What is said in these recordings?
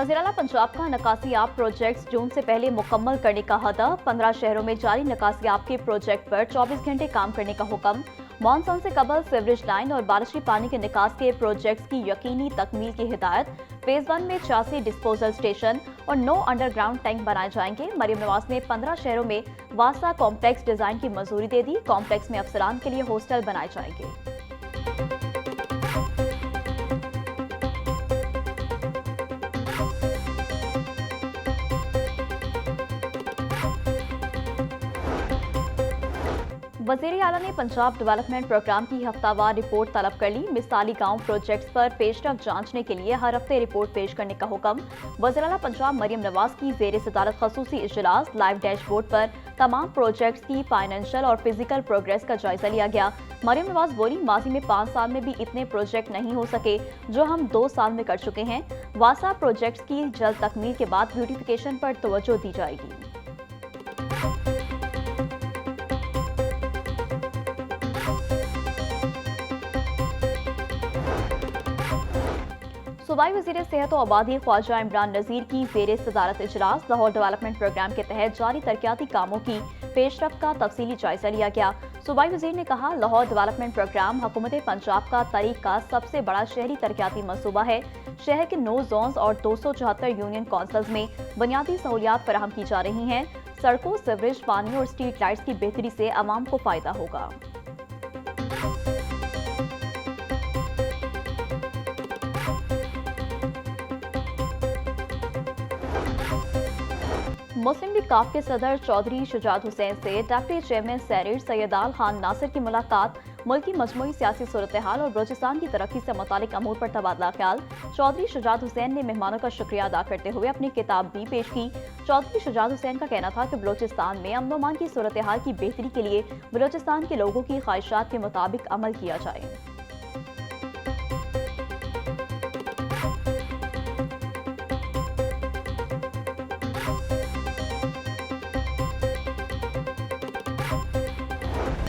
वज़ीर-ए-आला पंजाब का नकासियाब प्रोजेक्ट्स जून से पहले मुकम्मल करने का हदफ। 15 शहरों में जारी नकासियाब के प्रोजेक्ट पर 24 घंटे काम करने का हुक्म। मानसून से कबल सीवरेज लाइन और बारिशी पानी के निकास के प्रोजेक्ट्स की यकीनी तकमील की हिदायत। फेज 1 में 86 डिस्पोजल स्टेशन और 9 अंडरग्राउंड टैंक बनाए जाएंगे। मरियम नवाज ने 15 शहरों में वासा कॉम्प्लेक्स डिजाइन की मंजूरी दे दी। कॉम्प्लेक्स में अफसरान के लिए हॉस्टल बनाए जाएंगे। वज़ीर-ए-आला ने पंजाब डेवलपमेंट प्रोग्राम की हफ्तावार रिपोर्ट तलब कर ली। मिसाली गांव प्रोजेक्ट्स पर पेशरफ जांचने के लिए हर हफ्ते रिपोर्ट पेश करने का हुक्म। वज़ीर-ए-आला पंजाब मरियम नवाज की ज़ेर सदारत खसूसी इजलास। लाइव डैशबोर्ड पर तमाम प्रोजेक्ट्स की फाइनेंशियल और फिजिकल प्रोग्रेस का जायजा लिया गया। मरियम नवाज बोली, माजी में 5 साल में भी इतने प्रोजेक्ट नहीं हो सके जो हम 2 साल में कर चुके हैं। वासा प्रोजेक्ट्स की जल्द तकमील के बाद ब्यूटिफिकेशन पर तवज्जो दी जाएगी। सूबाई वज़ीर सेहत और आबादी ख्वाजा इमरान नज़ीर की ज़ेर सदारत इजलास। लाहौर डेवलपमेंट प्रोग्राम के तहत जारी तरक्याती कामों की पेशरफ का तफसीली जायजा लिया गया। सूबाई वज़ीर ने कहा, लाहौर डेवलपमेंट प्रोग्राम हुकूमत पंजाब का तारीख का सबसे बड़ा शहरी तरक्याती मनसूबा है। शहर के 9 जोन्स और 274 यूनियन कौंसल्स में बुनियादी सहूलियात फराहम की जा रही हैं। सड़कों, सीवरेज, पानी और स्ट्रीट लाइट्स की बेहतरी से आवाम को फायदा होगा। मुस्लिम लीग काफ के सदर चौधरी शुजात हुसैन से deputy chairman senate Syedal Khan Nasir की मुलाकात। मुल्की मजमूई सियासी सूरत हाल और बलूचिस्तान की तरक्की से मुतालिक अमूर पर तबादला ख्याल। चौधरी शुजात हुसैन ने मेहमानों का शुक्रिया अदा करते हुए अपनी किताब भी पेश की। चौधरी शुजात हुसैन का कहना था कि बलूचिस्तान में अमन अमान की सूरत हाल की बेहतरी के लिए बलूचिस्तान के लोगों की ख्वाहिशात के मुताबिक अमल किया जाए।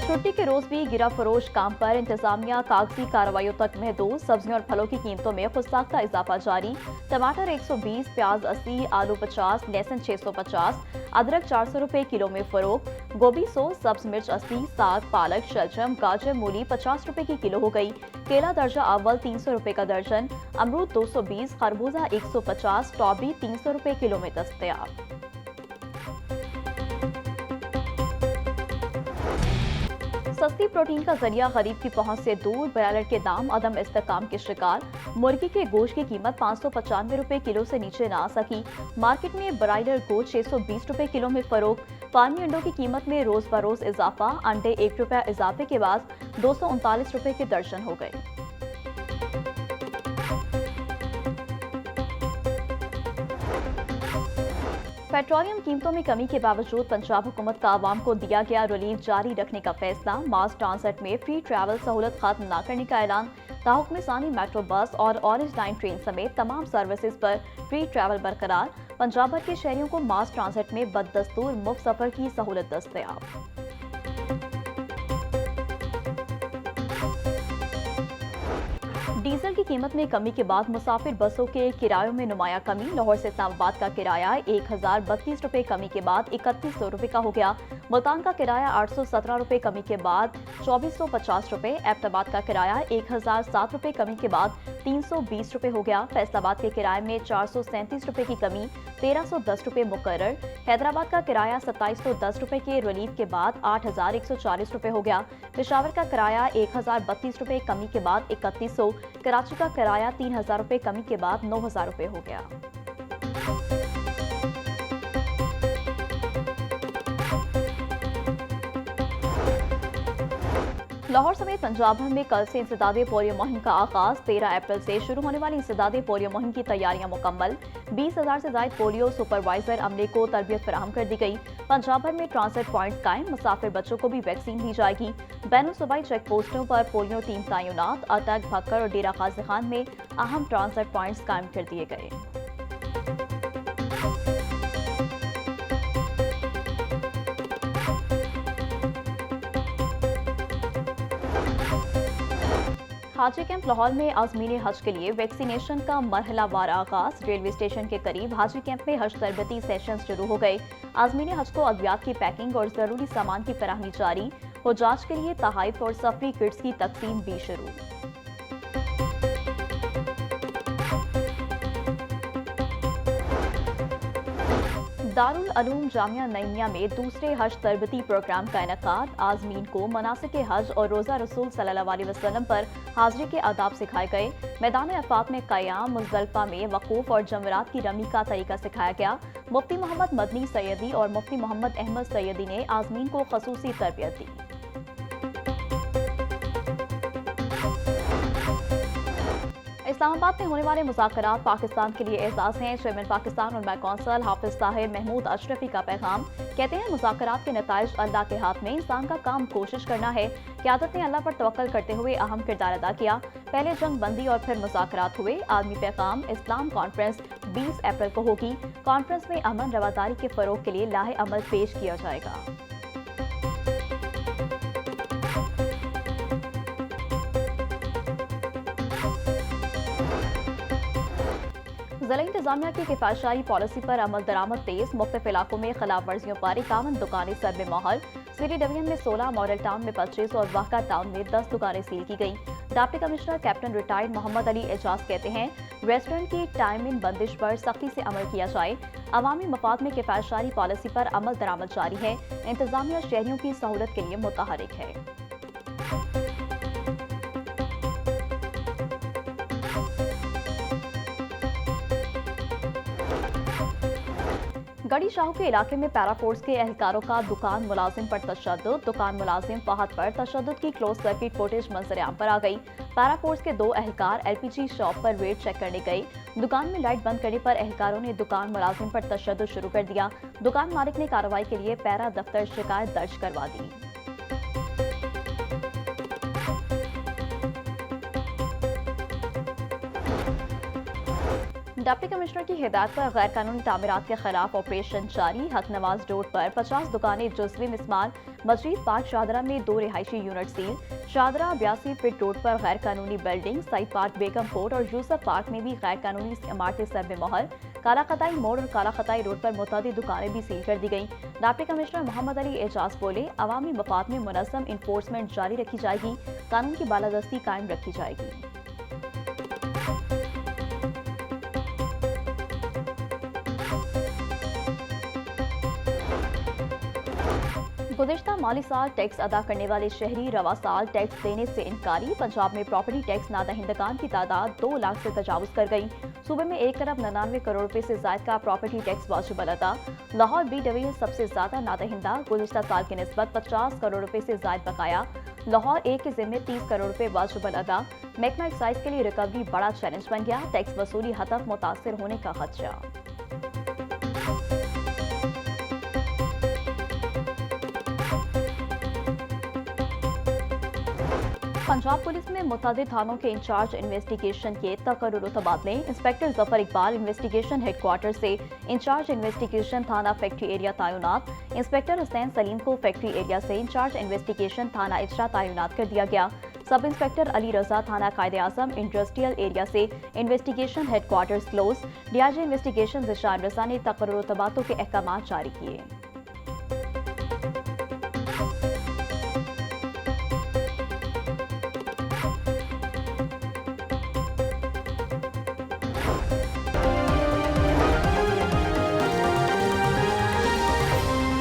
छुट्टी के रोज भी गिरा फरोश काम पर। इंतजामिया कागजी कार्रवाइयों तक महदूद। सब्जियों और फलों की कीमतों में खुदसाख्ता इजाफा जारी। टमाटर 120, प्याज 80, आलू 50, लहसुन 650, अदरक 400 रुपए किलो में फरोख्त। गोभी 100, सब्ज मिर्च 80, साग, पालक, शलजम, गाजर, मूली 50 रुपए की किलो हो गई। केला दर्जा अव्वल 300 रुपए का दर्जन। अमरूद 220, खरबूजा 150, स्ट्रॉबेरी 300 रुपए किलो में दस्तयाब। सस्ती प्रोटीन का जरिया गरीब की पहुंच से दूर। ब्रॉयलर के दाम अदम इस्तेकाम के शिकार। मुर्गी के गोश्त की कीमत 595 रुपए किलो से नीचे न आ सकी। मार्केट में ब्रॉयलर गोश्त 620 रुपए किलो में फरोख्त। फार्मी अंडों की कीमत में रोज बरोज इजाफा। अंडे 1 रुपया इजाफे के बाद 239 रुपए के दर्जन हो गए। पेट्रोलियम कीमतों में कमी के बावजूद पंजाब हुकूमत का आवाम को दिया गया रिलीफ जारी रखने का फैसला। मास ट्रांसिट में फ्री ट्रैवल सहूलत खत्म न करने का ऐलान। ताहुक्म सानी मेट्रो बस और ऑरेंज लाइन ट्रेन समेत तमाम सर्विसेज पर फ्री ट्रैवल बरकरार। पंजाब भर के शहरियों को मास ट्रांसिट में बददस्तूर मुफ्त सफर की सहूलत दस्तयाब। डीजल की कीमत में कमी के बाद मुसाफिर बसों के किरायों में नुमाया कमी। लाहौर से इस्लामाबाद का किराया 1032 रुपए कमी के बाद 3100 रुपए का हो गया। मुल्तान का किराया 817 रुपए कमी के बाद 2450 रुपए। एबटाबाद का किराया 1007 रुपए कमी के बाद 320 रुपए हो गया। फैसलाबाद के किराए में 437 रुपए की कमी 1310 रुपए मुकर्रर। हैदराबाद का किराया 2710 रुपए के रिलीफ के बाद 8140 रुपए हो गया। पेशावर का किराया 1032 रुपए कमी के बाद 3100। कराची का किराया 3000 रुपए कमी के बाद 9000 रुपए हो गया। लाहौर समेत पंजाब भर में कल से इंसदादे पोलियो मुहिम का आगाज। 13 अप्रैल से शुरू होने वाली इंसदादे पोलियो मुहिम की तैयारियां मुकम्मल। 20,000 से ज्यादा पोलियो सुपरवाइजर अमले को तरबियत फराहम कर दी गई। पंजाब भर में ट्रांसिट पॉइंट कायम। मुसाफिर बच्चों को भी वैक्सीन दी जाएगी। बैनुल सूबाई चेक पोस्टों पर पोलियो टीम तैनात। अटक, भक्कर और डेरा गाजी खान में अहम ट्रांसिट पॉइंट्स कायम कर दिए गए। हाजी कैंप लाहौर में आज़मीन हज के लिए वैक्सीनेशन का मरहलावार आगाज। रेलवे स्टेशन के करीब हाजी कैंप में हज तरबती सेशन शुरू हो गए। आज़मीन हज को अद्वियात की पैकिंग और जरूरी सामान की फराहमी जारी। हुज्जाज के लिए तहाइफ और सफरी किट्स की तकसीम भी शुरू। दारुल उलूम जामिया नईमिया में दूसरे हज तरबती प्रोग्राम का इनेकाद। आज़मीन को मनासिक हज और रोज़ा रसूल सल्लल्लाहु अलैहि वसल्लम पर हाजिरी के आदाब सिखाए गए। मैदान अरफात में क़याम, मुज़दलिफ़ा में वक़ूफ़ और जमरात की रमी का तरीका सिखाया गया। मुफ्ती मोहम्मद मदनी सैयदी और मुफ्ती मोहम्मद अहमद सैयदी ने आज़मीन को ख़ुसूसी तरबियत दी। इस्लामाबाद में होने वाले मुज़ाकरात पाकिस्तान के लिए एजाज़ हैं। चेयरमैन पाकिस्तान उलमा कौंसिल हाफिज ताहिर महमूद अशरफी का पैगाम। कहते हैं मुज़ाकरात के नताइज अल्लाह के हाथ में, इंसान का काम कोशिश करना है। क़यादत ने अल्लाह पर तवक्कल करते हुए अहम किरदार अदा किया। पहले जंग बंदी और फिर मुज़ाकरात हुए। आलमी पैगाम इस्लाम कॉन्फ्रेंस 20 अप्रैल को होगी। कॉन्फ्रेंस में अमन रवादारी के फ़रोग के लिए लाहे अमल पेश किया जाएगा। ज़िला इंतजामिया की किफायतशाही पॉलिसी पर अमल दरामद तेज। मुख्तलिफ इलाकों में खिलाफ वर्जियों पर 51 दुकानें सर में मोहर। सिटी डिवीजन में 16, मॉडल टाउन में 25 और वाहका टाउन में 10 दुकानें सील की गईं। Deputy commissioner captain retired Mohammad Ali Ejaz कहते हैं रेस्टोरेंट की टाइमिंग बंदिश पर सख्ती से अमल किया जाए। अवामी मफाद में किफायतशाही पॉलिसी पर अमल दरामद जारी है। इंतजामिया शहरियों की सहूलत के लिए मुतहरिक है। गढ़ी शाहू के इलाके में पैराफोर्स के एहलकारों का दुकान मुलाजिम पर तशद्दुद। दुकान मुलाजिम फहद पर तशद्दुद की क्लोज सर्किट फुटेज मंजर-ए-आम पर आ गई। पैराफोर्स के 2 एहलकार एलपीजी शॉप पर रेड चेक करने गए। दुकान में लाइट बंद करने पर एहलकारों ने दुकान मुलाजिम पर तशद्दुद शुरू कर दिया। दुकान मालिक ने कार्रवाई के लिए पैरा दफ्तर शिकायत दर्ज करवा दी। डिप्टी कमिश्नर की हिदायत पर गैर कानूनी तामीरात के खिलाफ ऑपरेशन जारी। हक नवाज रोड पर 50 दुकानें जुज़वी मिसमार। मस्जिद पार्क शाहदरा में 2 रिहायशी unit seal. Shahdara 82 feet road पर गैर कानूनी बिल्डिंग। सईद पार्क, बेगम कोट और यूसुफ पार्क में भी गैर कानूनी इमारतें सर में मोहर। काला खताई मोड़ और काला खताई रोड पर मुतअद्दिद दुकानें भी सील कर दी गईं। डिप्टी कमिश्नर मोहम्मद अली एजाज बोले अवामी मफाद में मुनज़्ज़म इन्फोर्समेंट जारी रखी जाएगी। कानून की बालादस्ती कायम रखी जाएगी। गुज़िश्ता माली साल टैक्स अदा करने वाले शहरी रवा साल टैक्स देने से इनकारी। पंजाब में प्रॉपर्टी टैक्स नादहिंदगान की तादाद 2 लाख से तजावुज कर गई। सूबे में 1 अरब 99 करोड़ रुपए से ज्यादा का प्रॉपर्टी टैक्स वाजिब अदा। लाहौर बी डिवीजन सबसे ज्यादा नादहिंदा। गुज़िश्ता साल की निस्बत 50 करोड़ रुपए से ज्यादा बकाया। लाहौर ए के जिम्मे 30 करोड़ रुपए वाजिब अदा। महकमा एक्साइज के लिए रिकवरी बड़ा चैलेंज बन गया। टैक्स वसूली हतफ मुतासर होने का खदशा। पंजाब पुलिस में मुतअद्दिद थानों के इंचार्ज इन्वेस्टिगेशन के तकर्रुर तबादले। Inspector Zafar Iqbal investigation headquarter से इंचार्ज इन्वेस्टिगेशन थाना फैक्ट्री एरिया तैनात। इंस्पेक्टर हुसैन सलीम को फैक्ट्री एरिया से इंचार्ज इन्वेस्टिगेशन थाना इजरा तैनात कर दिया गया। सब इंस्पेक्टर अली रजा थाना कायदे आजम इंडस्ट्रियल एरिया से investigation headquarters close. DIG investigation Zeeshan Raza ने तकर्रुर तबादलों के अहकाम जारी किए।